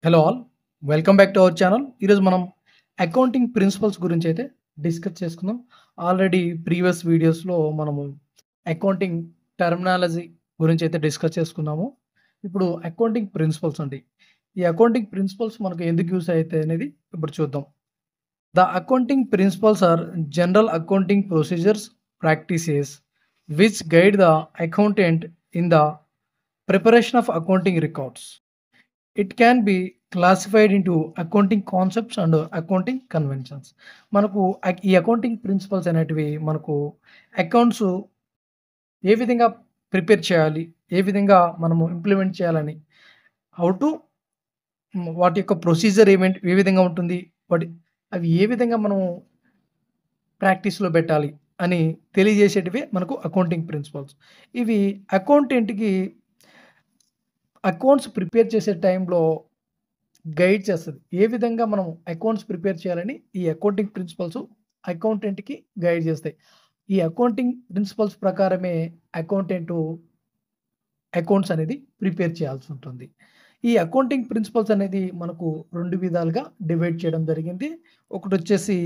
Hello all. Welcome back to our channel. ఈరోజు మనం accounting principles గురించి అయితే డిస్కస్ చేసుకుందాం. ఆల్రెడీ ప్రీవియస్ వీడియోస్‌లో మనము అకౌంటింగ్ టర్మినాలజీ గురించి అయితే డిస్కస్ చేసుకున్నాము. ఇప్పుడు అకౌంటింగ్ ప్రిన్సిపల్స్ అండి. ఈ అకౌంటింగ్ ప్రిన్సిపల్స్ మనకు ఎందుకు యూజ్ అయితాయి అనేది ఇప్పుడు చూద్దాం. The accounting principles are general accounting procedures, practices which guide the accountant in the preparation of accounting records. It can be classified into accounting concepts and accounting conventions. మనకు ఈ accounting principles అనేటివి మనకు accounts ఏ విధంగా prepare చేయాలి, ఏ విధంగా మనము implement చేయాలని, how to వాటి యొక్క ప్రొసీజర్ ఏ విధంగా ఉంటుంది, వాటి అవి ఏ విధంగా మనము ప్రాక్టీస్‌లో పెట్టాలి అని తెలియజేసేటివే మనకు అకౌంటింగ్ ప్రిన్సిపల్స్. ఇవి అకౌంటెంట్‌కి అకౌంట్స్ ప్రిపేర్ చేసే టైంలో గైడ్ చేస్తది. ఏ విధంగా మనం అకౌంట్స్ ప్రిపేర్ చేయాలని ఈ అకౌంటింగ్ ప్రిన్సిపల్స్ అకౌంటెంట్‌కి గైడ్ చేస్తాయి. ఈ అకౌంటింగ్ ప్రిన్సిపల్స్ ప్రకారమే అకౌంటెంటు అకౌంట్స్ అనేది ప్రిపేర్ చేయాల్సి ఉంటుంది. ఈ అకౌంటింగ్ ప్రిన్సిపల్స్ అనేది మనకు 2 విధాలుగా డివైడ్ చేయడం జరిగింది. ఒకటొచ్చేసి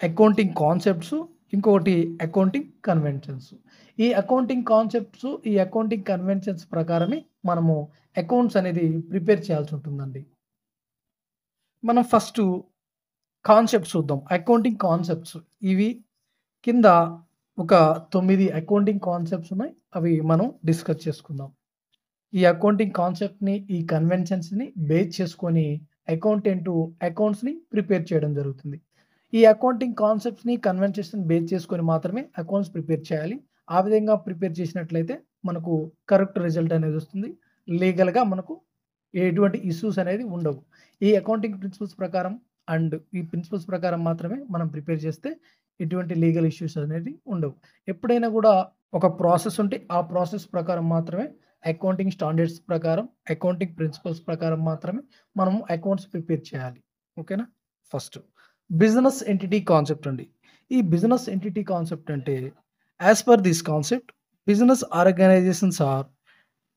అకౌంటింగ్ కాన్సెప్ట్స్, ఇంకొకటి అకౌంటింగ్ కన్వెన్షన్స్. ఈ అకౌంటింగ్ కాన్సెప్ట్స్, ఈ అకౌంటింగ్ కన్వెన్షన్స్ ప్రకారమే మనము అకౌంట్స్ అనేది ప్రిపేర్ చేయాల్సి ఉంటుందండి. మనం ఫస్టు కాన్సెప్ట్స్ చూద్దాం. అకౌంటింగ్ కాన్సెప్ట్స్ ఇవి కింద ఒక 9 అకౌంటింగ్ కాన్సెప్ట్స్ ఉన్నాయి. అవి మనం డిస్కస్ చేసుకుందాం. ఈ అకౌంటింగ్ కాన్సెప్ట్‌ని, ఈ కన్వెన్షన్స్‌ని బేస్ చేసుకొని అకౌంటెంటు అకౌంట్స్‌ని ప్రిపేర్ చేయడం జరుగుతుంది. ఈ అకౌంటింగ్ కాన్సెప్ట్స్‌ని, కన్వెన్షన్స్‌ని బేస్ చేసుకొని మాత్రమే అకౌంట్స్ ప్రిపేర్ చేయాలి. ఆ విధంగా ప్రిపేర్ చేసినట్లయితే మనకు కరెక్ట్ రిజల్ట్ అనేది వస్తుంది. లీగల్‌గా మనకు ఎటువంటి ఇష్యూస్ అనేది ఉండవు. ఈ అకౌంటింగ్ ప్రిన్సిపల్స్ ప్రకారం అండ్ ఈ ప్రిన్సిపల్స్ ప్రకారం మాత్రమే మనం ప్రిపేర్ చేస్తే ఎటువంటి లీగల్ ఇష్యూస్ అనేది ఉండవు. ఎప్పుడైనా కూడా ఒక ప్రాసెస్ ఉంటే ఆ ప్రాసెస్ ప్రకారం మాత్రమే అకౌంటింగ్ స్టాండర్డ్స్ ప్రకారం, అకౌంటింగ్ ప్రిన్సిపల్స్ ప్రకారం మాత్రమే మనము అకౌంట్స్ ప్రిపేర్ చేయాలి. ఓకేనా? ఫస్ట్ బిజినెస్ ఎంటిటీ కాన్సెప్ట్ అండి. ఈ బిజినెస్ ఎంటిటీ కాన్సెప్ట్ అంటే as per this concept business organisations are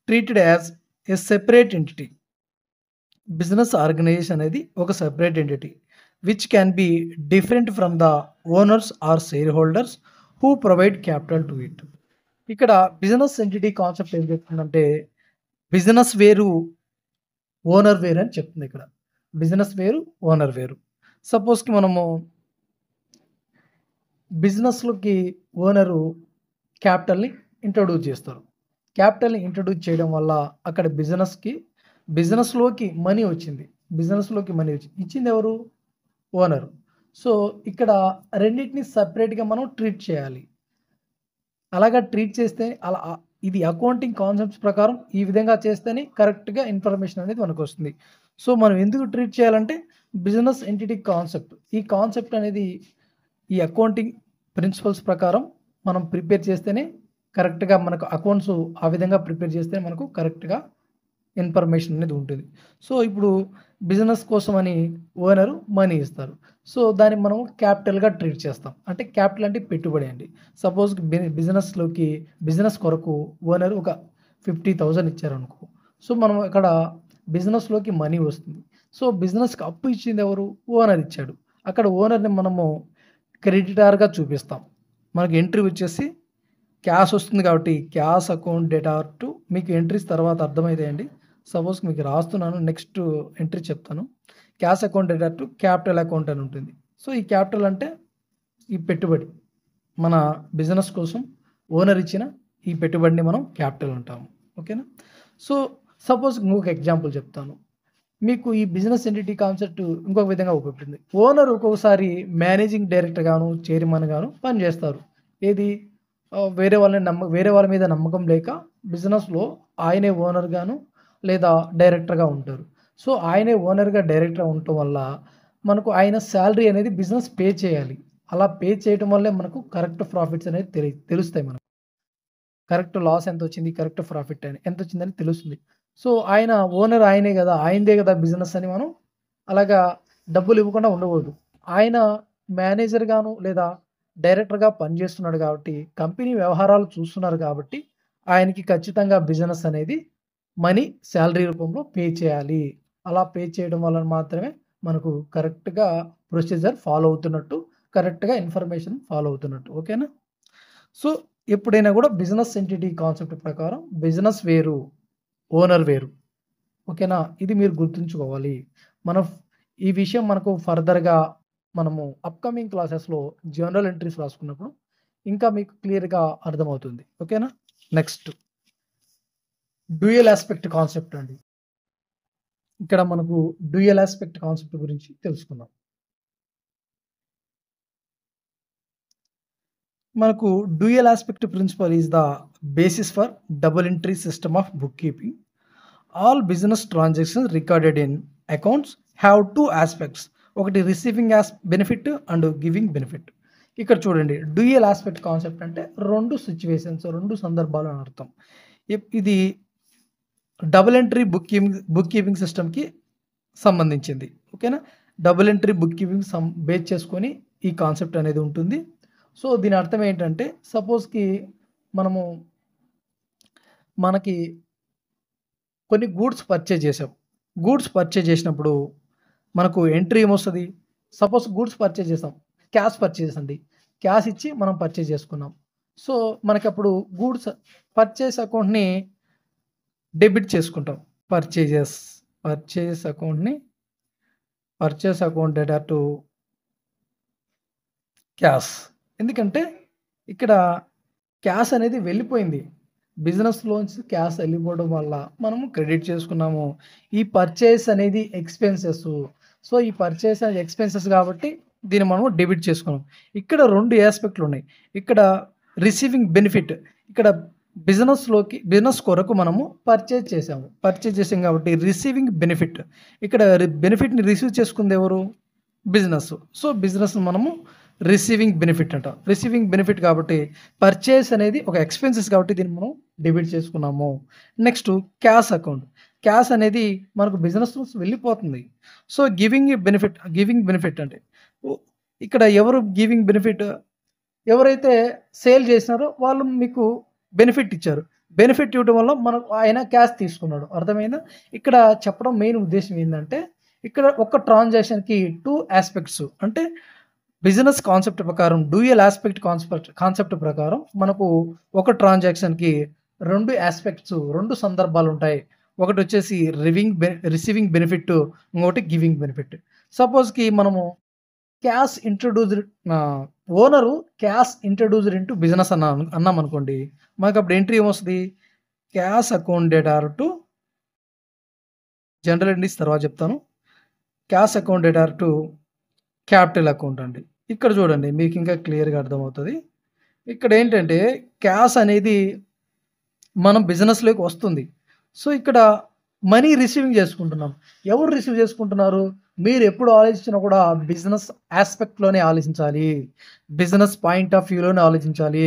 treated as a separate entity. Business organisation అనేది ఒక separate entity which can be different from the owners or shareholders who provide capital to it. ఇక్కడ business entity concept ఏం చెప్తుందంటే business వేరు, owner వేరు అని చెప్తుంది. ఇక్కడ బిజినెస్ వేరు, ఓనర్ వేరు. సపోజ్కి మనము బిజినెస్లోకి ఓనరు క్యాపిటల్ని ఇంట్రొడ్యూస్ చేస్తారు. క్యాపిటల్ని ఇంట్రొడ్యూస్ చేయడం వల్ల అక్కడ బిజినెస్లోకి మనీ వచ్చింది. ఇచ్చింది ఎవరు? ఓనరు. సో ఇక్కడ రెండిటిని సెపరేట్‌గా మనం ట్రీట్ చేయాలి. అలాగా ట్రీట్ చేస్తే ఇది అకౌంటింగ్ కాన్సెప్ట్స్ ప్రకారం ఈ విధంగా చేస్తేనే కరెక్ట్‌గా ఇన్ఫర్మేషన్ అనేది మనకొస్తుంది. సో మనం ఎందుకు ట్రీట్ చేయాలంటే బిజినెస్ ఎంటిటీ కాన్సెప్ట్. ఈ కాన్సెప్ట్ అనేది ఈ అకౌంటింగ్ ప్రిన్సిపల్స్ ప్రకారం మనం ప్రిపేర్ చేస్తేనే కరెక్ట్‌గా మనకు అకౌంట్స్ ఆ విధంగా ప్రిపేర్ చేస్తే మనకు కరెక్ట్‌గా ఇన్ఫర్మేషన్ అనేది ఉంటుంది. సో ఇప్పుడు బిజినెస్ కోసమని ఓనరు మనీ ఇస్తారు. సో దాన్ని మనం క్యాపిటల్‌గా ట్రీట్ చేస్తాం. అంటే క్యాపిటల్ అంటే పెట్టుబడి అండి. సపోజ్ బిజినెస్ కొరకు ఓనరు ఒక 50,000 ఇచ్చారనుకో. సో మనం అక్కడ బిజినెస్‌లోకి మనీ వస్తుంది. సో బిజినెస్‌కి అప్పు ఇచ్చింది ఎవరు? ఓనర్ ఇచ్చాడు. అక్కడ ఓనర్‌ని మనము క్రెడిటార్‌గా చూపిస్తాం. మనకి ఎంట్రీ వచ్చేసి క్యాష్ వస్తుంది కాబట్టి క్యాష్ అకౌంట్ డేటార్ టు మీకు ఎంట్రీస్ తర్వాత అర్థమైతాయండి. సపోజ్ మీకు రాస్తున్నాను, నెక్స్ట్ ఎంట్రీ చెప్తాను. Cash account debtor to capital account అని ఉంటుంది. సో ఈ క్యాపిటల్ అంటే ఈ పెట్టుబడి. మన బిజినెస్ కోసం ఓనర్ ఇచ్చిన ఈ పెట్టుబడిని మనం క్యాపిటల్ అంటాము. ఓకేనా? సో సపోజ్ ఇంకొక ఎగ్జాంపుల్ చెప్తాను. మీకు ఈ బిజినెస్ ఎంటిటీ కాన్సెప్ట్ ఇంకొక విధంగా ఉపయోగపడుతుంది. ఓనర్ ఒక్కొక్కసారి మేనేజింగ్ డైరెక్టర్ గాను, చైర్మన్ గాను పనిచేస్తారు. ఏది వేరే వాళ్ళ మీద నమ్మకం లేక బిజినెస్‌లో ఆయనే ఓనర్ గాను లేదా డైరెక్టర్‌గా ఉంటారు. సో ఆయనే ఓనర్‌గా, డైరెక్టర్‌గా ఉండటం వల్ల మనకు ఆయన సాలరీ అనేది బిజినెస్ పే చేయాలి. అలా పే చేయటం వల్లే మనకు కరెక్ట్ ప్రాఫిట్స్ అనేది తెలుస్తాయి మనకు. కరెక్ట్ లాస్ ఎంతొచ్చింది, కరెక్ట్ ప్రాఫిట్ ఎంతొచ్చిందని తెలుస్తుంది. సో ఆయన ఓనర్ ఆయనే గదా! ఆయనదే గదా బిజినెస్ అని మనం అలాగా డబ్బులు ఇవ్వకుండా ఉండకూడదు. ఆయన మేనేజర్‌గాను లేదా డైరెక్టర్‌గా పనిచేస్తున్నాడు కాబట్టి, కంపెనీ వ్యవహారాలు చూస్తున్నారు కాబట్టి, ఆయనకి ఖచ్చితంగా బిజినెస్ అనేది మనీ సాలరీ రూపంలో పే చేయాలి అలా పే చేయడం వలన మాత్రమే మనకు కరెక్ట్‌గా ప్రొసీజర్ ఫాలో అవుతున్నట్టు, కరెక్ట్‌గా ఇన్ఫర్మేషన్ ఫాలో అవుతున్నట్టు. ఓకేనా? సో, ఎప్పుడైనా గూడా బిజినెస్ ఎంటిటీ కాన్సెప్ట్ ప్రకారం బిజినెస్ వేరు, ఓనర్ వేరు. ఓకేనా? ఇది మీరు గుర్తుంచుకోవాలి. మనం ఈ విషయం మనకు ఫర్దర్‌గా మనము అప్‌కమింగ్ క్లాసెస్‌లో జర్నల్ ఎంట్రీస్ రాసుకున్నప్పుడు ఇంకా మీకు క్లియర్‌గా అర్థమవుతుంది. ఓకేనా? నెక్స్ట్ డ్యూయల్ యాస్పెక్ట్ కాన్సెప్ట్ అండి. ఇక్కడ మనకు డ్యూయల్ యాస్పెక్ట్ కాన్సెప్ట్ గురించి తెలుసుకుందాం. మనకు dual aspect principle is the basis for double entry system of bookkeeping. All business transactions recorded in accounts have 2 aspects. ఒకటి receiving benefit and giving benefit. ఇక్కడ చూడండి dual aspect concept అంటే 2 situations, 2 సందర్భాలు అని అర్థం. ఇది డబుల్ ఎంట్రీ బుక్ కీపింగ్ సిస్టమ్‌కి సంబంధించింది. ఓకేనా? Double entry book keeping base చేసుకొని ఈ కాన్సెప్ట్ అనేది ఉంటుంది. సో, దీని అర్థం ఏంటంటే సపోజ్‌కి మనము మనకి కొన్ని గూడ్స్ పర్చేజ్ చేసాం. గూడ్స్ పర్చేజ్ చేసినప్పుడు మనకు ఎంట్రీ ఏమొస్తది? సపోజ్ గూడ్స్ పర్చేజ్ చేసాం. క్యాష్ పర్చేజ్ అండి. క్యాష్ ఇచ్చి మనం పర్చేజ్ చేసుకున్నాం. సో, మనకప్పుడు గూడ్స్ పర్చేజ్ అకౌంట్‌ని డెబిట్ చేసుకుంటాం. పర్చేజ్ అకౌంట్‌ని పర్చేజ్ అకౌంట్ డేటా టు క్యాష్. ఎందుకంటే ఇక్కడ క్యాష్ అనేది వెళ్ళిపోయింది. బిజినెస్‌లోంచి క్యాష్ వెళ్ళిపోవడం వల్ల మనము క్రెడిట్ చేసుకున్నాము. ఈ పర్చేజ్ అనేది ఎక్స్‌పెన్సెస్. సో, ఈ పర్చేజ్ అనేది ఎక్స్‌పెన్సెస్ కాబట్టి దీన్ని మనం డెబిట్ చేసుకున్నాం. ఇక్కడ 2 యాస్పెక్ట్‌లు ఉన్నాయి. ఇక్కడ రిసీవింగ్ బెనిఫిట్. ఇక్కడ బిజినెస్ కొరకు మనము పర్చేజ్ చేసాము. పర్చేజ్ చేసాం కాబట్టి రిసీవింగ్ బెనిఫిట్. ఇక్కడ బెనిఫిట్‌ని రిసీవ్ చేసుకుంది ఎవరు? బిజినెస్. సో, బిజినెస్ మనము రిసీవింగ్ బెనిఫిట్ అంట. రిసీవింగ్ బెనిఫిట్ కాబట్టి పర్చేజ్ అనేది ఒక ఎక్స్‌పెన్సెస్ కాబట్టి దీన్ని మనం డెబిట్ చేసుకున్నాము. Next cash account. క్యాష్ అనేది మనకు బిజినెస్ నుంచి వెళ్ళిపోతుంది. సో, గివింగ్ బెనిఫిట్ అంటే ఇక్కడ ఎవరు గివింగ్ బెనిఫిట్? ఎవరైతే సేల్ చేసినారో వాళ్ళు మీకు బెనిఫిట్ ఇచ్చారు. బెనిఫిట్ ఇవ్వడం వల్ల ఆయన క్యాష్ తీసుకున్నాడు. అర్థమైందా? ఇక్కడ చెప్పడం మెయిన్ ఉద్దేశ్యం ఏందంటే ఇక్కడ ఒక ట్రాన్సాక్షన్‌కి 2 యాస్పెక్ట్స్ అంటే బిజినెస్ కాన్సెప్ట్ ప్రకారం డ్యూయల్ యాస్పెక్ట్ కాన్సెప్ట్ ప్రకారం మనకు ఒక ట్రాన్సాక్షన్‌కి 2 యాస్పెక్ట్స్, 2 సందర్భాలుంటాయి. ఒకటొచ్చేసి రిసీవింగ్ బెనిఫిట్, ఇంకోటి గివింగ్ బెనిఫిట్. సపోజ్‌కి మనము cash introduced owner cash introduced into business అన్నామనుకోండి. మనకప్పుడు ఎంట్రీ ఏమొస్తది? క్యాష్ అకౌంట్ డేటా టు జనరల్ ఎంట్రీస్ తర్వాత చెప్తాను. క్యాష్ అకౌంట్ డేటా టు క్యాపిటల్ అకౌంట్ అండి. ఇక్కడ చూడండి మీకు ఇంకా క్లియర్‌గా అర్థమవుతది. ఇక్కడ ఏంటంటే క్యాష్ అనేది మనం బిజినెస్‌లోకి వస్తుంది. సో, ఇక్కడ మనీ రిసీవింగ్ చేసుకుంటున్నాం. ఎవరు రిసీవ్ చేసుకుంటున్నారు? మీరు ఎప్పుడు ఆలోచించినా కూడా బిజినెస్ యాస్పెక్ట్‌లోనే ఆలోచించాలి. బిజినెస్ పాయింట్ ఆఫ్ వ్యూలోనే ఆలోచించాలి.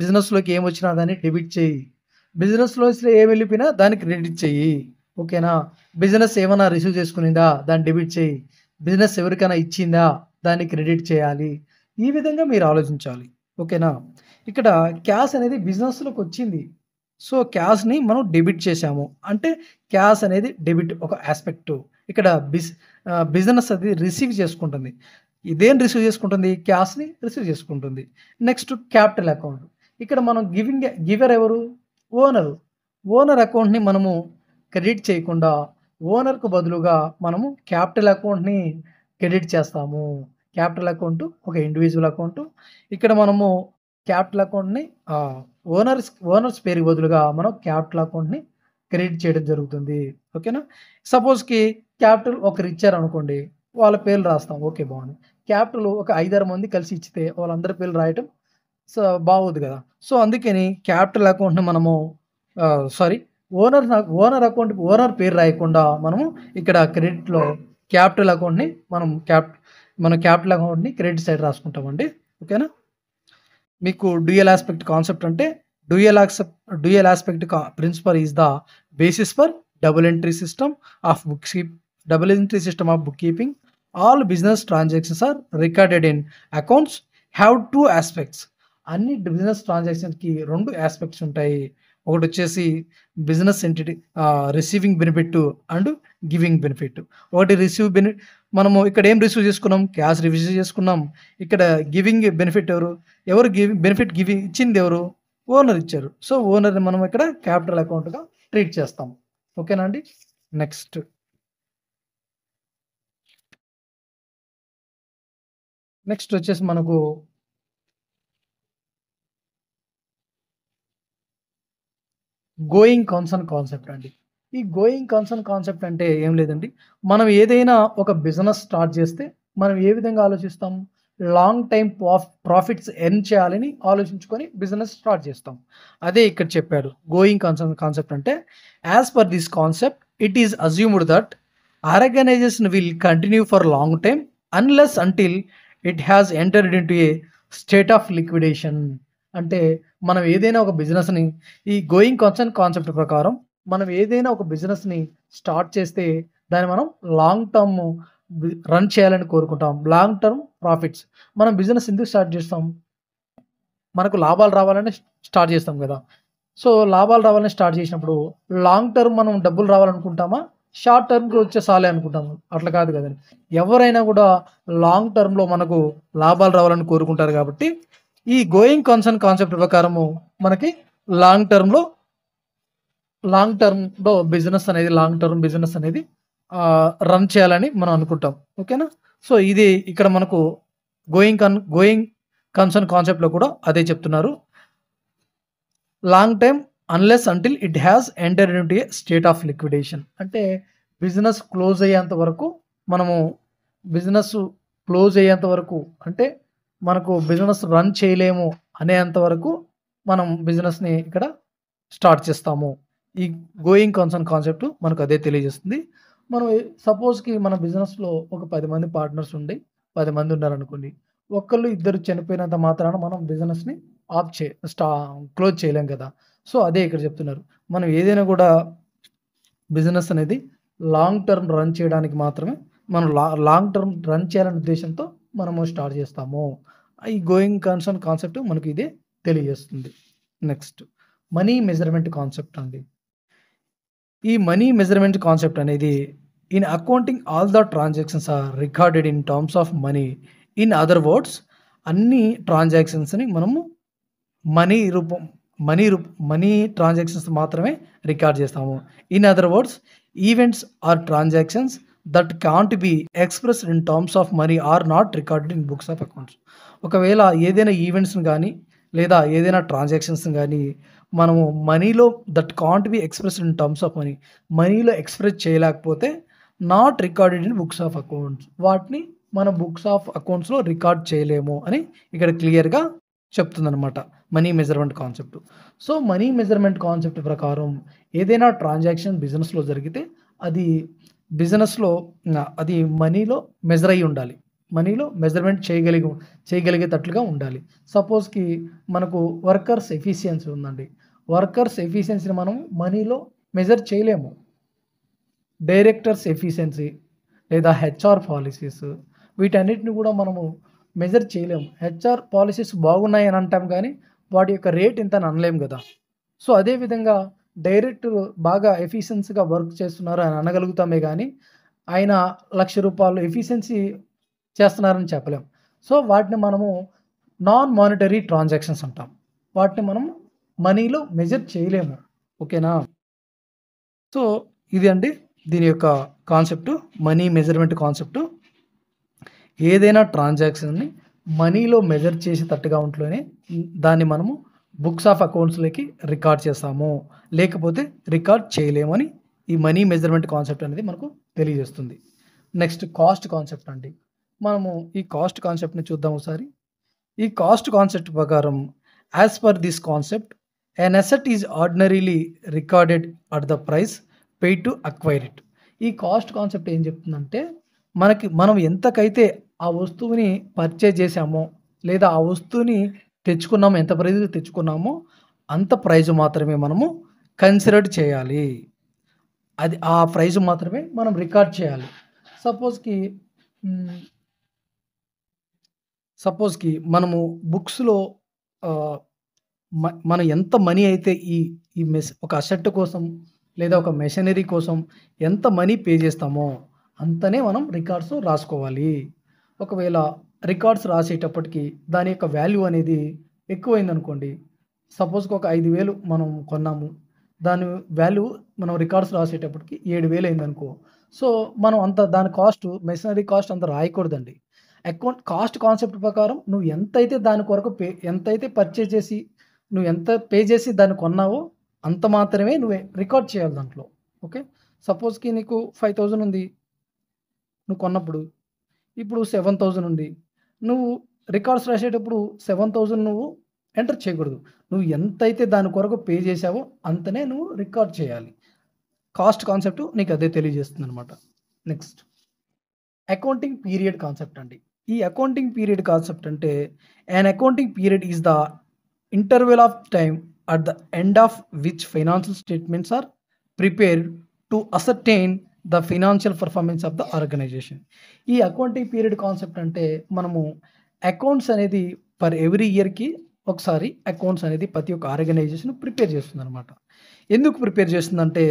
బిజినెస్‌లోకి ఏమొచ్చినా దాన్ని డెబిట్ చెయ్యి. బిజినెస్‌లోంచి ఏం వెళ్ళిపోయినా దాన్ని క్రెడిట్ చెయ్యి. ఓకేనా? బిజినెస్ ఏమన్నా రిసీవ్ చేసుకునిందా? దాన్ని డెబిట్ చెయ్యి. బిజినెస్ ఎవరికైనా ఇచ్చిందా? దాన్ని క్రెడిట్ చేయాలి. ఈ విధంగా మీరు ఆలోచించాలి. ఓకేనా? ఇక్కడ క్యాష్ అనేది బిజినెస్‌లోకి వచ్చింది. సో, క్యాష్‌ని మనం డెబిట్ చేశాము. అంటే క్యాష్ అనేది డెబిట్ ఒక యాస్పెక్ట్. ఇక్కడ బిజినెస్ అది రిసీవ్ చేసుకుంటుంది. దేన్ని రిసీవ్ చేసుకుంటుంది? క్యాష్‌ని రిసీవ్ చేసుకుంటుంది. Next capital account. ఇక్కడ మనం గివర్ ఎవరు? ఓనరు. ఓనర్ అకౌంట్‌ని మనము క్రెడిట్ చేయకుండా ఓనర్‌కు బదులుగా మనము క్యాపిటల్ అకౌంట్‌ని క్రెడిట్ చేస్తాము. క్యాపిటల్ అకౌంట్ ఒక ఇండివిడ్యువల్ అకౌంట్. ఇక్కడ మనము క్యాపిటల్ అకౌంట్‌ని ఓనర్స్ పేరుకి బదులుగా మనం క్యాపిటల్ అకౌంట్‌ని క్రెడిట్ చేయడం జరుగుతుంది. ఓకేనా? సపోజ్‌కి క్యాపిటల్ ఒకరు ఇచ్చారనుకోండి. వాళ్ళ పేర్లు రాస్తాం. ఓకే. బాగుంది. క్యాపిటల్ ఒక 5, 6 మంది కలిసి ఇచ్చితే వాళ్ళందరి పేర్లు రాయటం బాగోదు కదా! సో, అందుకని క్యాపిటల్ అకౌంట్‌ని మనము సారీ ఓనర్ అకౌంట్‌కి ఓనర్ పేరు రాయకుండా మనము ఇక్కడ క్రెడిట్‌లో క్యాపిటల్ అకౌంట్‌ని మన క్యాపిటల్ అకౌంట్‌ని క్రెడిట్ సైడ్ రాసుకుంటామండి. ఓకేనా? మీకు డ్యూయల్ యాస్పెక్ట్ కాన్సెప్ట్ అంటే dual aspect principle is the basis for double entry system of bookkeeping. All business transactions are recorded in accounts have 2 aspects. అన్ని బిజినెస్ ట్రాన్సాక్షన్స్‌కి 2 యాస్పెక్ట్స్ ఉంటాయి. ఒకటొచ్చేసి business entity receiving benefit and giving benefit. ఒకటి మనము ఇక్కడ ఏం receive చేసుకున్నాం? Cash receive చేసుకున్నాం. ఇక్కడ గివింగ్ బెనిఫిట్ ఎవరు? బెనిఫిట్ ఇచ్చింది ఎవరు? ఓనర్ ఇచ్చారు. సో, ఓనర్‌ని మనం ఇక్కడ క్యాపిటల్ అకౌంట్‌గా ట్రీట్ చేస్తాం. ఓకేనా అండి? నెక్స్ట్ వచ్చేసి మనకు గోయింగ్ కన్సర్న్ కాన్సెప్ట్ అండి. ఈ గోయింగ్ కన్సర్న్ కాన్సెప్ట్ అంటే ఏం లేదండి. మనం ఏదైనా ఒక బిజినెస్ స్టార్ట్ చేస్తే మనం ఏ విధంగా ఆలోచిస్తాం? లాంగ్ టైమ్ ప్రాఫిట్స్ ఎర్న్ చేయాలని ఆలోచించుకొని బిజినెస్ స్టార్ట్ చేస్తాం. అదే ఇక్కడ చెప్పాడు. గోయింగ్ కన్సర్న్ కాన్సెప్ట్ అంటే as per this concept it is assumed that organisation will continue for long time unless until it has entered into a state of liquidation. అంటే మనం ఏదైనా ఒక బిజినెస్‌ని ఈ గోయింగ్ కన్సర్న్ కాన్సెప్ట్ ప్రకారం మనం ఏదైనా ఒక బిజినెస్‌ని స్టార్ట్ చేస్తే దాన్ని మనం లాంగ్ టర్మ్ రన్ చేయాలని కోరుకుంటాం. Long term profits. మనం బిజినెస్ ఎందుకు స్టార్ట్ చేస్తాం? మనకు లాభాలు రావాలని స్టార్ట్ చేస్తాం కదా! సో, లాభాలు రావాలని స్టార్ట్ చేసినప్పుడు లాంగ్ టర్మ్ మనం డబ్బులు రావాలనుకుంటామా? షార్ట్ టర్మ్‌కి వచ్చే సాలే అనుకుంటాము. అట్లా కాదు కదండీ. ఎవరైనా కూడా లాంగ్ టర్మ్‌లో మనకు లాభాలు రావాలని కోరుకుంటారు కాబట్టి ఈ గోయింగ్ కన్సర్న్ కాన్సెప్ట్ ప్రకారము మనకి లాంగ్ టర్మ్‌లో లాంగ్ టర్మ్ బిజినెస్ అనేది రన్ చేయాలని మనం అనుకుంటాం. ఓకేనా? సో, ఇది ఇక్కడ మనకు గోయింగ్ కన్సర్న్ కాన్సెప్ట్‌లో కూడా అదే చెప్తున్నారు. Long time unless until it has entered into a state of liquidation. అంటే బిజినెస్ క్లోజ్ అయ్యేంత వరకు మనము బిజినెస్ క్లోజ్ అయ్యేంత వరకు అంటే మనకు బిజినెస్ రన్ చేయలేము అనేంత వరకు మనం బిజినెస్‌ని ఇక్కడ స్టార్ట్ చేస్తాము. ఈ గోయింగ్ కన్సర్న్ కాన్సెప్ట్ మనకు అదే తెలియజేస్తుంది. మనం సపోజ్‌కి మన బిజినెస్‌లో ఒక 10 మంది పార్ట్నర్స్ ఉండి 10 మంది ఉన్నారనుకోండి. ఒకళ్ళు ఇద్దరు చనిపోయినంత మాత్రాన మనం బిజినెస్‌ని ఆఫ్ చే స్టా క్లోజ్ చేయలేం కదా! సో, అదే ఇక్కడ చెప్తున్నారు. మనం ఏదైనా కూడా బిజినెస్ అనేది లాంగ్ టర్మ్ రన్ చేయడానికి మాత్రమే మనం లాంగ్ టర్మ్ రన్ చేయాలనే ఉద్దేశ్యంతో మనము స్టార్ట్ చేస్తాము. ఈ గోయింగ్ కన్సర్న్ కాన్సెప్ట్ మనకి ఇదే తెలియజేస్తుంది. నెక్స్ట్ మనీ మెజర్‌మెంట్ కాన్సెప్ట్ అండి. ఈ మనీ మెజర్‌మెంట్ కాన్సెప్ట్ అనేది in accounting all the transactions are recorded in terms of money. In other words అన్ని ట్రాన్సాక్షన్స్‌ని మనము మనీ రూపం మనీ ట్రాన్సాక్షన్స్ మాత్రమే రికార్డ్ చేస్తాము. In other words events or transactions that can't be expressed in terms of money are not recorded in books of accounts. ఒకవేళ ఏదైనా ఈవెంట్స్‌ని గానీ లేదా ఏదైనా ట్రాన్సాక్షన్స్‌ని గానీ మనము మనీలో that can't be expressed in terms of మనీలో ఎక్స్‌ప్రెస్ చేయలేకపోతే not recorded in books of accounts. వాటిని మన బుక్స్ ఆఫ్ అకౌంట్స్‌లో రికార్డ్ చేయలేము అని ఇక్కడ క్లియర్‌గా చెప్తుందనమాట money measurement concept. So, money measurement concept ప్రకారం ఏదైనా ట్రాన్సాక్షన్ బిజినెస్‌లో జరిగితే అది బిజినెస్‌లో అది మనీలో మెజర్ అయ్యి ఉండాలి. మనీలో మెజర్‌మెంట్ చేయగలిగేటట్లుగా ఉండాలి. సపోజ్‌కి మనకు వర్కర్స్ ఎఫిషియన్సీ ఉందండి. వర్కర్స్ ఎఫిషియన్సీని మనం మనీలో మెజర్ చేయలేము. డైరెక్టర్స్ ఎఫిషియన్సీ లేదా హెచ్ఆర్ పాలిసీస్ వీటన్నిటిని కూడా మనము మెజర్ చేయలేము. హెచ్ఆర్ పాలిసీస్ బాగున్నాయని అంటాం కానీ వాటి యొక్క రేట్ ఇంత అని అనలేము కదా! సో, అదే విధంగా డైరెక్టర్ బాగా ఎఫిషియన్సీగా వర్క్ చేస్తున్నారు అని అనగలుగుతామే గానీ ఆయన రూ. 1,00,000 ఎఫిషియన్సీ చేస్తున్నారని చెప్పలేం. సో, వాటిని మనము నాన్ మానిటరీ ట్రాన్సాక్షన్స్ అంటాం. వాటిని మనం మనీలో మెజర్ చేయలేము. ఓకేనా? సో, ఇది అండి దీని యొక్క కాన్సెప్ట్. Money measurement concept. ఏదైనా ట్రాన్సాక్షన్‌ని మనీలో మెజర్ చేసేటట్టుగా ఉంటేనే దాన్ని మనము బుక్స్ ఆఫ్ అకౌంట్స్‌లోకి రికార్డ్ చేస్తాము. లేకపోతే రికార్డ్ చేయలేమని ఈ మనీ మెజర్‌మెంట్ కాన్సెప్ట్ అనేది మనకు తెలియజేస్తుంది. నెక్స్ట్ కాస్ట్ కాన్సెప్ట్ అండి. మనము ఈ కాస్ట్ కాన్సెప్ట్‌ని చూద్దాం ఒకసారి. ఈ కాస్ట్ కాన్సెప్ట్ ప్రకారం as per this concept an asset is ordinarily recorded at the price paid to acquire it. ఈ కాస్ట్ కాన్సెప్ట్ ఏం చెప్తుందంటే మనం ఎంతకైతే ఆ వస్తువుని పర్చేజ్ చేశామో లేదా ఆ వస్తువుని తెచ్చుకున్నామో ఎంత ప్రైస్‌కి తెచ్చుకున్నామో అంత ప్రైస్ మాత్రమే మనము కన్సిడర్ చేయాలి. అది ఆ ప్రైస్ మాత్రమే మనం రికార్డ్ చేయాలి. సపోజ్‌కి హ్మ్. సపోజ్‌కి మనము బుక్స్‌లో ఆహ్, మనం ఎంత మనీ అయితే ఈ ఈ ఒక అసెట్ కోసం లేదా ఒక మెషినరీ కోసం ఎంత మనీ పే చేస్తామో అంతనే మనం రికార్డ్స్ రాసుకోవాలి. ఒకవేళ రికార్డ్స్ రాసేటప్పటికి దాని యొక్క వాల్యూ అనేది ఎక్కువైందనుకోండి. సపోజ్‌కి ఒక 5,000 మనం కొన్నాము. దాని వాల్యూ మనం రికార్డ్స్ రాసేటప్పటికి 7,000 అయిందనుకో. సో, మనం అంత దాని కాస్ట్ మెషినరీ కాస్ట్ అంత రాయకూడదండి. కాస్ట్ కాన్సెప్ట్ ప్రకారం నువ్వు ఎంతైతే దాని కొరకు ఎంతైతే పర్చేజ్ చేసి నువ్వు ఎంత పే చేసి దాన్ని కొన్నావో అంత మాత్రమే నువ్వు రికార్డ్ చేయాలి దాంట్లో. ఓకే. సపోజ్‌కి నీకు 5,000 ఉంది. నువ్వు కొన్నప్పుడు. ఇప్పుడు 7,000 ఉంది. నువ్వు రికార్డ్స్ రాసేటప్పుడు 7,000 నువ్వు ఎంటర్ చేయకూడదు. నువ్వు ఎంతైతే దాని కొరకు పే చేశావో అంతనే నువ్వు రికార్డ్ చేయాలి. కాస్ట్ కాన్సెప్ట్ నీకు అదే తెలియజేస్తుందనమాట. నెక్స్ట్ అకౌంటింగ్ పీరియడ్ కాన్సెప్ట్ అండి. ఈ అకౌంటింగ్ పీరియడ్ కాన్సెప్ట్ అంటే an accounting period is the interval of time at the end of which financial statements are prepared to ascertain the financial performance of the organisation. ఈ accounting period concept అంటే మనము accounts అనేది per every ఇయర్‌కి ఒకసారి accounts అనేది ప్రతి ఒక్క organisation prepare చేస్తుందనమాట. ఎందుకు ప్రిపేర్ చేస్తుందంటే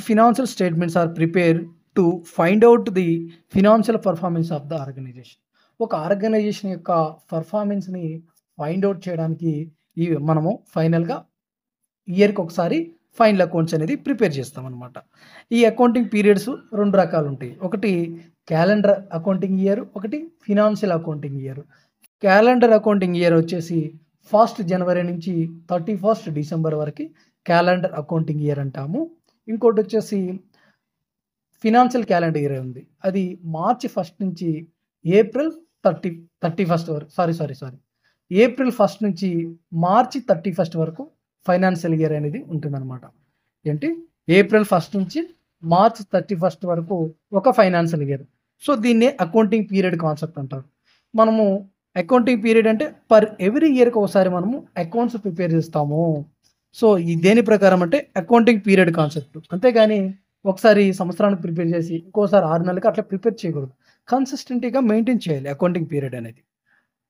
financial statements are prepare to find out the financial performance of the organization. ఒక ఆర్గనైజేషన్ యొక్క పర్ఫార్మెన్స్‌ని ఫైండ్ అవుట్ చేయడానికి మనము ఫైనల్‌గా ఇయర్‌కి ఒకసారి ఫైనల్ అకౌంట్స్ అనేది ప్రిపేర్ చేస్తామన్నమాట. ఈ అకౌంటింగ్ పీరియడ్స్ 2 రకాలు ఉంటాయి. ఒకటి క్యాలెండర్ అకౌంటింగ్ ఇయర్, ఒకటి financial accounting year. Calendar accounting year వచ్చేసి 1st జనవరి నుంచి 31st డిసెంబర్ వరకు క్యాలెండర్ అకౌంటింగ్ ఇయర్ అంటాము. ఇంకోటి వచ్చేసి ఫినాన్షియల్ క్యాలెండర్ ఇయర్ ఉంది. అది మార్చి 1 నుంచి ఏప్రిల్ 31st వరకు సారీ ఏప్రిల్ 1 నుంచి మార్చి 31 వరకు ఫైనాన్షియల్ ఇయర్ అనేది ఉంటుందన్నమాట. ఏంటి ఏప్రిల్ 1 నుంచి మార్చ్ 31 వరకు ఒక ఫైనాన్షియల్ ఇయర్. సో, దీన్నే అకౌంటింగ్ పీరియడ్ కాన్సెప్ట్ అంటారు. మనము అకౌంటింగ్ పీరియడ్ అంటే పర్ ఎవ్రీ ఇయర్‌కి ఒకసారి మనము అకౌంట్స్ ప్రిపేర్ చేస్తాము. సో, దేని ప్రకారం అంటే అకౌంటింగ్ పీరియడ్ కాన్సెప్ట్. అంతేగాని ఒకసారి సంవత్సరానికి ప్రిపేర్ చేసి ఇంకోసారి 6 నెలలకి అట్లా ప్రిపేర్ చేయకూడదు. కన్సిస్టెంట్‌గా మెయింటైన్ చేయాలి అకౌంటింగ్ పీరియడ్ అనేది.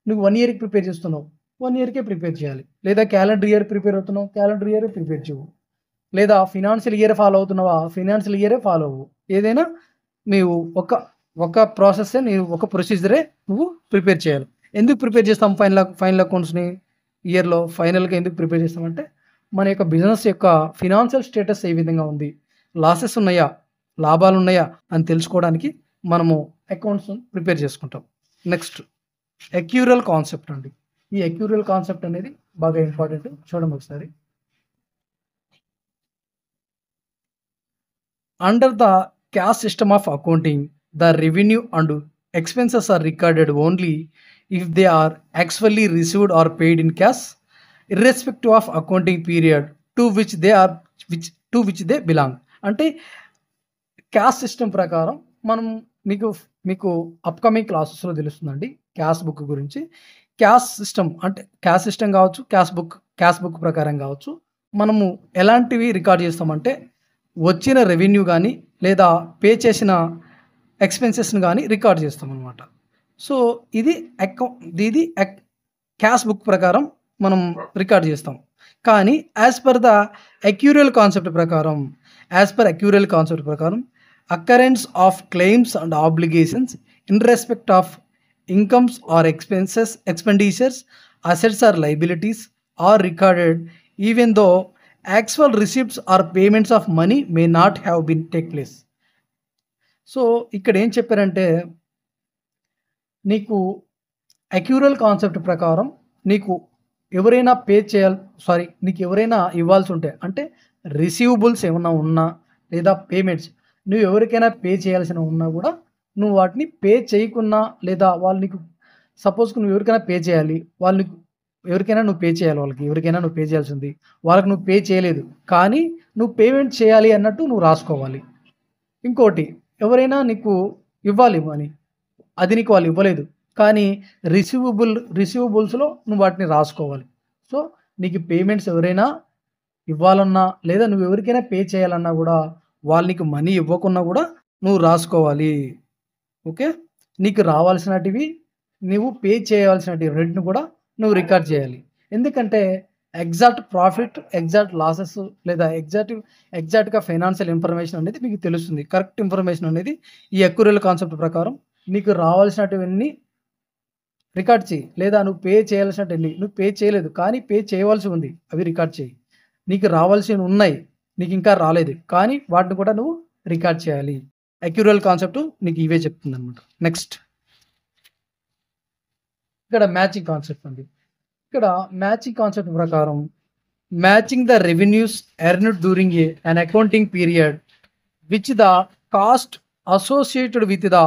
నువ్వు 1 ఇయర్‌కి ప్రిపేర్ చేస్తున్నావు, 1 ఇయర్‌కే ప్రిపేర్ చేయాలి. లేదా క్యాలెండర్ ఇయర్ ప్రిపేర్ అవుతున్నావు, క్యాలెండర్ ఇయరే ప్రిపేర్ చెయ్యి. లేదా ఫినాన్షియల్ ఇయర్ ఫాలో అవుతున్నావా, ఫినాన్షియల్ ఇయరే ఫాలో అవ్వు. ఏదైనా నీవు ఒక ప్రాసెస్సే ఒక ప్రొసీజరే నువ్వు ప్రిపేర్ చేయాలి. ఎందుకు ప్రిపేర్ చేస్తాం ఫైనల్ అకౌంట్స్‌ని ఇయర్‌లో ఫైనల్‌గా ఎందుకు ప్రిపేర్ చేస్తామంటే మన యొక్క బిజినెస్ యొక్క ఫినాన్షియల్ స్టేటస్ ఏ విధంగా ఉంది, లాసెస్ ఉన్నాయా, లాభాలు ఉన్నాయా అని తెలుసుకోవడానికి మనము అకౌంట్స్ ప్రిపేర్ చేసుకుంటాం. నెక్స్ట్ అక్యూరల్ కాన్సెప్ట్ అండి. ఈ అక్యూరల్ కాన్సెప్ట్ అనేది బాగా ఇంపార్టెంట్. చూడండి ఒకసారి. Under the cash system of accounting the revenue and expenses are recorded only if they are actually received or paid in cash irrespective of accounting period to which they belong. అంటే cash system ప్రకారం మనం మీకు upcoming క్లాసెస్లో తెలుస్తుందండి cash book గురించి. Cash system అంటే cash system కావచ్చు, cash book ప్రకారం కావచ్చు. మనము ఎలాంటివి రికార్డ్ చేస్తామంటే వచ్చిన రెవెన్యూ కానీ లేదా పే చేసిన ఎక్స్పెన్సెస్ని కానీ రికార్డ్ చేస్తామన్నమాట. సో, ఇది క్యాష్ బుక్ ప్రకారం మనం రికార్డ్ చేస్తాం. కానీ యాజ్ పర్ అక్యూరల్ కాన్సెప్ట్ ప్రకారం occurrence of claims and obligations in respect of incomes or expenditures, assets or liabilities are recorded even though actual receipts or payments of money may not have been take place. So, ఇక్కడ ఏం చెప్పారంటే నీకు అక్యూరల్ concept ప్రకారం నీకు ఎవరైనా నీకు ఎవరైనా ఇవ్వాల్సి ఉంటే అంటే రిసీవబుల్స్ ఏమన్నా ఉన్నా లేదా పేమెంట్స్ నువ్వు ఎవరికైనా పే చేయాల్సిన ఉన్నా కూడా నువ్వు వాటిని పే చేయకున్నా లేదా వాళ్ళు నీకు సపోజ్‌కి నువ్వు ఎవరికైనా పే చేయాలి. ఎవరికైనా నువ్వు పే చేయాలి ఎవరికైనా నువ్వు పే చేయాల్సి ఉంది. వాళ్ళకి నువ్వు పే చేయలేదు. కానీ నువ్వు పేమెంట్ చేయాలి అన్నట్టు నువ్వు రాసుకోవాలి. ఇంకోటి ఎవరైనా నీకు ఇవ్వాలి మనీ. అది నీకు వాళ్ళు ఇవ్వలేదు. కానీ రిసీవబుల్స్‌లో నువ్వు వాటిని రాసుకోవాలి. సో, నీకు పేమెంట్స్ ఎవరైనా ఇవ్వాలన్నా లేదా నువ్వు ఎవరికైనా పే చేయాలన్నా కూడా వాళ్ళు నీకు మనీ ఇవ్వకున్నా కూడా నువ్వు రాసుకోవాలి. ఓకే. నీకు రావాల్సినటివి నువ్వు పే చేయాల్సినటివి రెంట్‌ని కూడా నువ్వు రికార్డ్ చేయాలి. ఎందుకంటే ఎగ్జాక్ట్ ప్రాఫిట్, ఎగ్జాక్ట్ లాసెస్ లేదా ఎగ్జాక్ట్‌గా ఫైనాన్షియల్ ఇన్ఫర్మేషన్ అనేది మీకు తెలుస్తుంది. కరెక్ట్ ఇన్ఫర్మేషన్ అనేది ఈ అక్యూరియల్ కాన్సెప్ట్ ప్రకారం నీకు రావాల్సినటివన్నీ రికార్డ్ చెయ్యి. లేదా నువ్వు పే చేయాల్సినటివన్నీ నువ్వు పే చేయలేదు. కానీ పే చేయవలసి ఉంది. అవి రికార్డ్ చెయ్యి. నీకు రావాల్సినవి ఉన్నాయి. నీకు ఇంకా రాలేదు. కానీ వాటిని కూడా నువ్వు రికార్డ్ చేయాలి. అక్యూరియల్ కాన్సెప్ట్ నీకు ఇవే చెప్తుందన్నమాట. నెక్స్ట్ ఇక్కడ మ్యాచింగ్ కాన్సెప్ట్ ఉంది. ఇక్కడ మ్యాచింగ్ కాన్సెప్ట్ ప్రకారం matching the revenues earned during an accounting period which the cost associated with the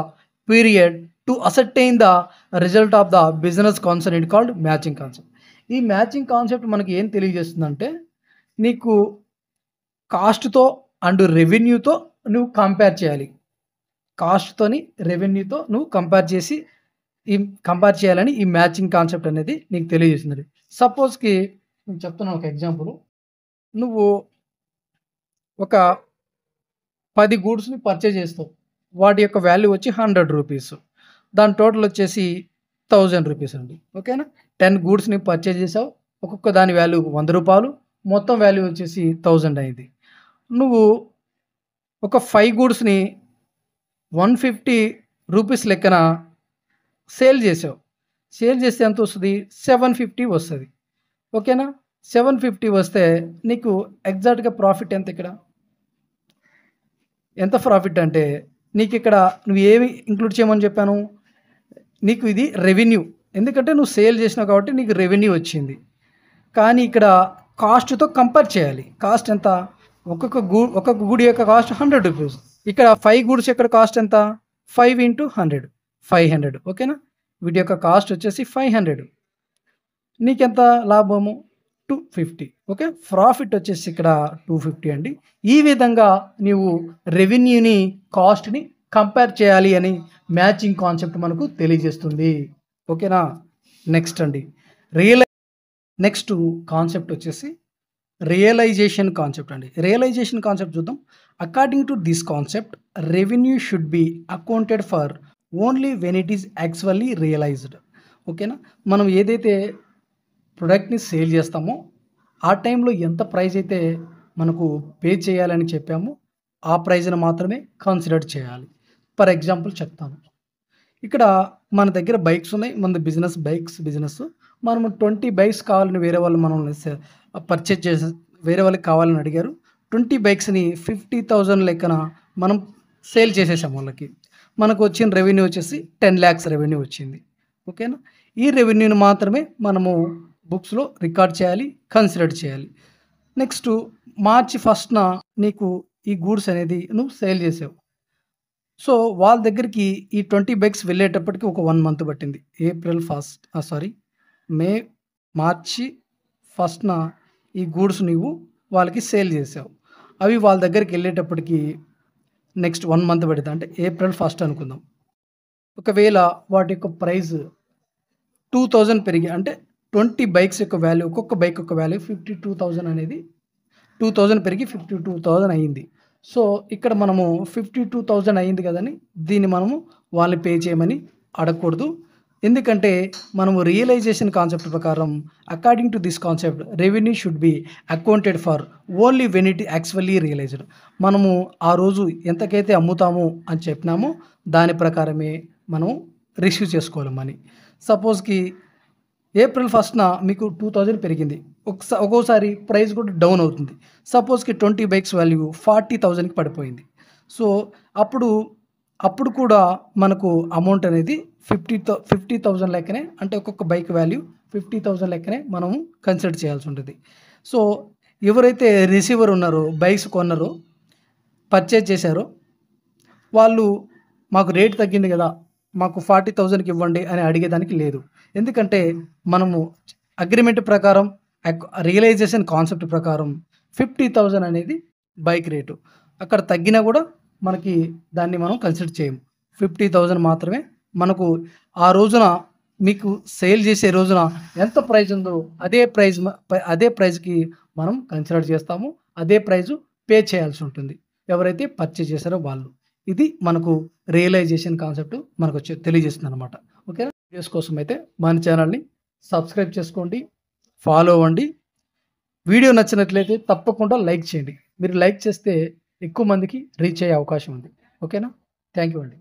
period to ascertain the result of the business concerned called matching concept. ఈ matching concept మనకి ఏం తెలియజేస్తుందంటే నీకు కాస్ట్‌తో and రెవెన్యూతో నువ్వు compare చేయాలి. కాస్ట్‌తోని రెవెన్యూతో నువ్వు compare చేయాలని ఈ matching concept అనేది నీకు తెలియజేస్తుంది. సపోజ్‌కి నేను చెప్తున్నాను ఒక ఎగ్జాంపుల్. నువ్వు ఒక 10 గూడ్స్‌ని పర్చేజ్ చేస్తావు. వాటి యొక్క వాల్యూ వచ్చి ₹100. దాని టోటల్ వచ్చేసి ₹1000 అండి. ఓకేనా? 10 గూడ్స్‌ని పర్చేజ్ చేసావు. ఒక్కొక్క దాని వాల్యూ ₹100. మొత్తం వాల్యూ వచ్చేసి 1000 అయింది. నువ్వు ఒక 5 గూడ్స్‌ని ₹150 లెక్కన సేల్ చేసావు. సేల్ చేస్తే ఎంత వస్తుంది? 750 వస్తుంది. ఓకేనా? 750 వస్తే నీకు ఎగ్జాక్ట్‌గా ప్రాఫిట్ ఎంత ఇక్కడ? ఎంత ప్రాఫిట్ అంటే నీకు ఇక్కడ నువ్వు ఏమి ఇంక్లూడ్ చేయమని చెప్పాను? నీకు ఇది రెవెన్యూ. ఎందుకంటే నువ్వు సేల్ చేసినావు కాబట్టి నీకు రెవెన్యూ వచ్చింది. కానీ ఇక్కడ కాస్ట్‌తో కంపేర్ చేయాలి. కాస్ట్ ఎంత? ఒక్కొక్క గూడి యొక్క కాస్ట్ ₹100. ఇక్కడ 5 గూడ్స్ యొక్క కాస్ట్ ఎంత? 5 × 100 500. ఓకేనా? వీటి యొక్క కాస్ట్ వచ్చేసి 500. నీకెంత లాభము? 250. ఓకే? ప్రాఫిట్ వచ్చేసి ఇక్కడ 250 అండి. ఈ విధంగా నీవు రెవెన్యూని, కాస్ట్‌ని కంపేర్ చేయాలి అని మ్యాచింగ్ కాన్సెప్ట్ మనకు తెలియజేస్తుంది. ఓకేనా? నెక్స్ట్ అండి నెక్స్ట్ కాన్సెప్ట్ వచ్చేసి రియలైజేషన్ కాన్సెప్ట్ అండి. రియలైజేషన్ కాన్సెప్ట్ చూద్దాం. According to this concept revenue should be accounted for only when it is actually realized. ఓకేనా? మనం ఏదైతే ప్రొడక్ట్‌ని సేల్ చేస్తామో ఆ టైంలో ఎంత ప్రైస్ అయితే మనకు పే చేయాలని చెప్పామో ఆ ప్రైస్‌ని మాత్రమే కన్సిడర్ చేయాలి. ఫర్ ఎగ్జాంపుల్ చెప్తాను. ఇక్కడ మన దగ్గర బైక్స్ ఉన్నాయి. మనది బిజినెస్. మనము 20 బైక్స్ కావాలని వేరే వాళ్ళు మనల్ని పర్చేజ్ చేసి వేరే వాళ్ళకి కావాలని అడిగారు. 20 బైక్స్‌ని 50,000 లెక్కన మనం సేల్ చేసేసాం వాళ్ళకి. మనకు వచ్చిన రెవెన్యూ వచ్చేసి 10 lakhs రెవెన్యూ వచ్చింది. ఓకేనా? ఈ రెవెన్యూని మాత్రమే మనము బుక్స్‌లో రికార్డ్ చేయాలి, కన్సిడర్ చేయాలి. నెక్స్ట్ మార్చి 1న నీకు ఈ గూడ్స్ అనేది నువ్వు సేల్ చేసావు. సో వాళ్ళ దగ్గరికి ఈ 20 బైక్స్ వెళ్ళేటప్పటికి ఒక 1 మంత్ పట్టింది. మార్చి 1న ఈ గూడ్స్ నీవు వాళ్ళకి సేల్ చేసావు. అవి వాళ్ళ దగ్గరికి వెళ్ళేటప్పటికి నెక్స్ట్ 1 మంత్ పడుతుంది. అంటే ఏప్రిల్ 1 అనుకుందాం. ఒకవేళ వాటి యొక్క ప్రైస్ 2000 పెరిగి అంటే 20 బైక్స్ యొక్క వాల్యూ, ఒక్కొక్క బైక్ యొక్క వాల్యూ 52,000 అనేది 2000 పెరిగి 52,000 అయింది. సో ఇక్కడ మనము 52,000 అయింది కదని దీన్ని మనము వాళ్ళని పే చేయమని అడగకూడదు. ఎందుకంటే మనము రియలైజేషన్ కాన్సెప్ట్ ప్రకారం according to this concept revenue should be accounted for only when it actually realized. మనము ఆ రోజు ఎంతకైతే అమ్ముతాము అని చెప్పినామో దాని ప్రకారమే మనం రిసీవ్ చేసుకోవాలి మనీ. సపోజ్కి ఏప్రిల్ 1న మీకు 2000 పెరిగింది. ఒక్కోసారి ప్రైస్ కూడా డౌన్ అవుతుంది. సపోజ్కి 20 బైక్స్ వాల్యూ 40,000కి పడిపోయింది. సో అప్పుడు కూడా మనకు అమౌంట్ అనేది 50,000 లెక్కనే, అంటే ఒక్కొక్క బైక్ వాల్యూ 50,000 లెక్కనే మనము కన్సిడర్ చేయాల్సి ఉంటుంది. సో ఎవరైతే రిసీవర్ ఉన్నారో, బైక్స్ కొన్నారో, పర్చేజ్ చేశారో వాళ్ళు మాకు రేట్ తగ్గింది కదా, మాకు 40,000కి ఇవ్వండి అని అడిగేదానికి లేదు. ఎందుకంటే మనము అగ్రిమెంట్ ప్రకారం, రియలైజేషన్ కాన్సెప్ట్ ప్రకారం 50,000 అనేది బైక్ రేటు. అక్కడ తగ్గినా కూడా మనకి దాన్ని మనం కన్సిడర్ చేయము. 50,000 మాత్రమే మనకు ఆ రోజున మీకు సేల్ చేసే రోజున ఎంత ప్రైస్ ఉందో అదే ప్రైస్కి మనం కన్సిడర్ చేస్తాము. అదే ప్రైజు పే చేయాల్సి ఉంటుంది ఎవరైతే పర్చేజ్ చేశారో వాళ్ళు. ఇది మనకు రియలైజేషన్ కాన్సెప్ట్ మనకు తెలియజేస్తుంది అనమాట. ఓకేనా? వీడియోస్ కోసం అయితే మన ఛానల్ని సబ్స్క్రైబ్ చేసుకోండి, ఫాలో అవ్వండి. వీడియో నచ్చినట్లయితే తప్పకుండా లైక్ చేయండి. మీరు లైక్ చేస్తే ఎక్కువ మందికి రీచ్ అయ్యే అవకాశం ఉంది. ఓకేనా? థ్యాంక్ యూ అండి.